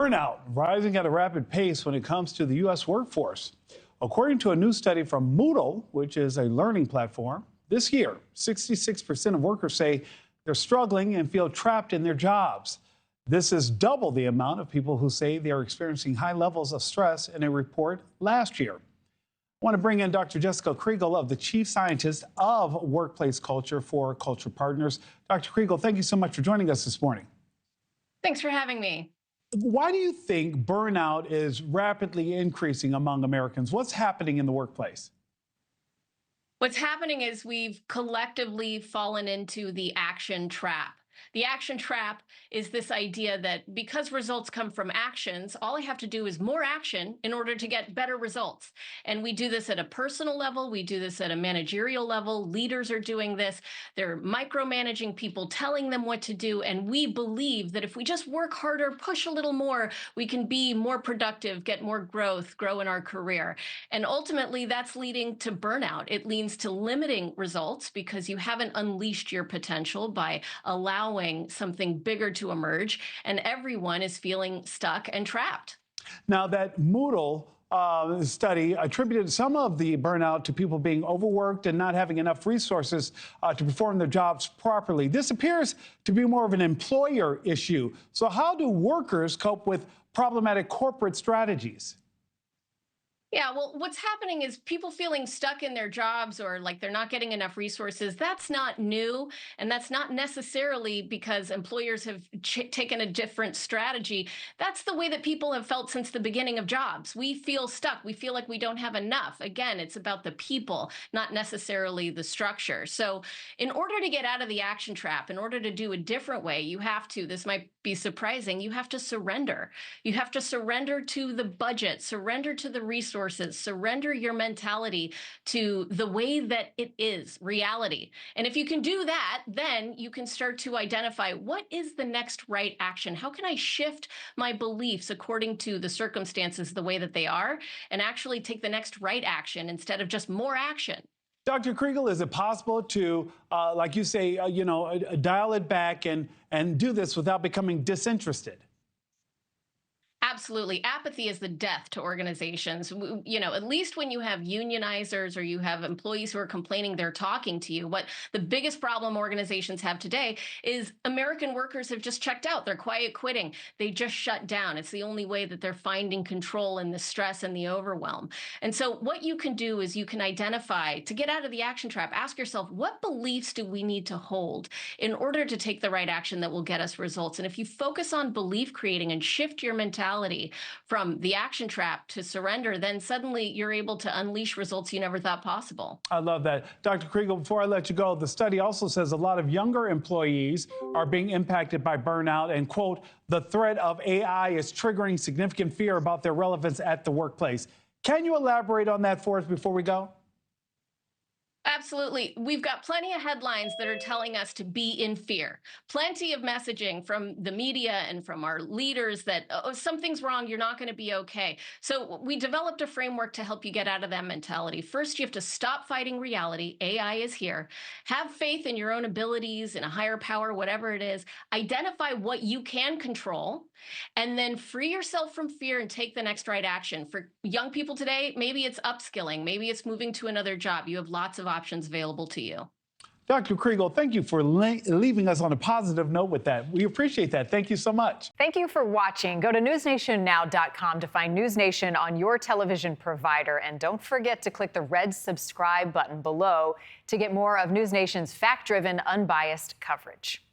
Burnout rising at a rapid pace when it comes to the U.S. workforce. According to a new study from Moodle, which is a learning platform, this year, 66% of workers say they're struggling and feel trapped in their jobs. This is double the amount of people who say they are experiencing high levels of stress in a report last year. I want to bring in Dr. Jessica Kriegel, of the Chief Scientist of Workplace Culture for Culture Partners. Dr. Kriegel, thank you so much for joining us this morning. Thanks for having me. Why do you think burnout is rapidly increasing among Americans? What's happening in the workplace? What's happening is we've collectively fallen into the action trap. The action trap is this idea that because results come from actions, all I have to do is more action in order to get better results. And we do this at a personal level. We do this at a managerial level. Leaders are doing this. They're micromanaging people, telling them what to do. And we believe that if we just work harder, push a little more, we can be more productive, get more growth, grow in our career. And ultimately, that's leading to burnout. It leads to limiting results because you haven't unleashed your potential by allowing something bigger to emerge, and everyone is feeling stuck and trapped. Now, that Moodle study attributed some of the burnout to people being overworked and not having enough resources to perform their jobs properly. This appears to be more of an employer issue. So how do workers cope with problematic corporate strategies? Yeah, well, what's happening is people feeling stuck in their jobs or like they're not getting enough resources. That's not new. And that's not necessarily because employers have taken a different strategy. That's the way that people have felt since the beginning of jobs. We feel stuck. We feel like we don't have enough. Again, it's about the people, not necessarily the structure. So in order to get out of the action trap, in order to do a different way, you have to, this might be surprising, you have to surrender. You have to surrender to the budget, surrender to the resources, surrender your mentality to the way that it is, reality. And if you can do that, then you can start to identify what is the next right action? How can I shift my beliefs according to the circumstances the way that they are and actually take the next right action instead of just more action? Dr. Kriegel, is it possible to, like you say, dial it back and do this without becoming disinterested? Absolutely. Apathy is the death to organizations. At least when you have unionizers or you have employees who are complaining, they're talking to you. What the biggest problem organizations have today is American workers have just checked out. They're quiet quitting. They just shut down. It's the only way that they're finding control in the stress and the overwhelm. And so what you can do is you can identify, to get out of the action trap, ask yourself, what beliefs do we need to hold in order to take the right action that will get us results? And if you focus on belief creating and shift your mentality from the action trap to surrender, then suddenly you're able to unleash results you never thought possible. I love that. Dr. Kriegel, before I let you go, the study also says a lot of younger employees are being impacted by burnout and, quote, the threat of AI is triggering significant fear about their relevance at the workplace. Can you elaborate on that for us before we go? Absolutely. We've got plenty of headlines that are telling us to be in fear. Plenty of messaging from the media and from our leaders that, oh, something's wrong, you're not going to be okay. So we developed a framework to help you get out of that mentality. First, you have to stop fighting reality. AI is here. Have faith in your own abilities, in a higher power, whatever it is. Identify what you can control, and then free yourself from fear and take the next right action. For young people today, maybe it's upskilling. Maybe it's moving to another job. You have lots of options available to you. Dr. Kriegel, thank you for leaving us on a positive note with that. We appreciate that. Thank you so much. Thank you for watching. Go to newsnationnow.com to find NewsNation on your television provider. And don't forget to click the red subscribe button below to get more of NewsNation's fact-driven, unbiased coverage.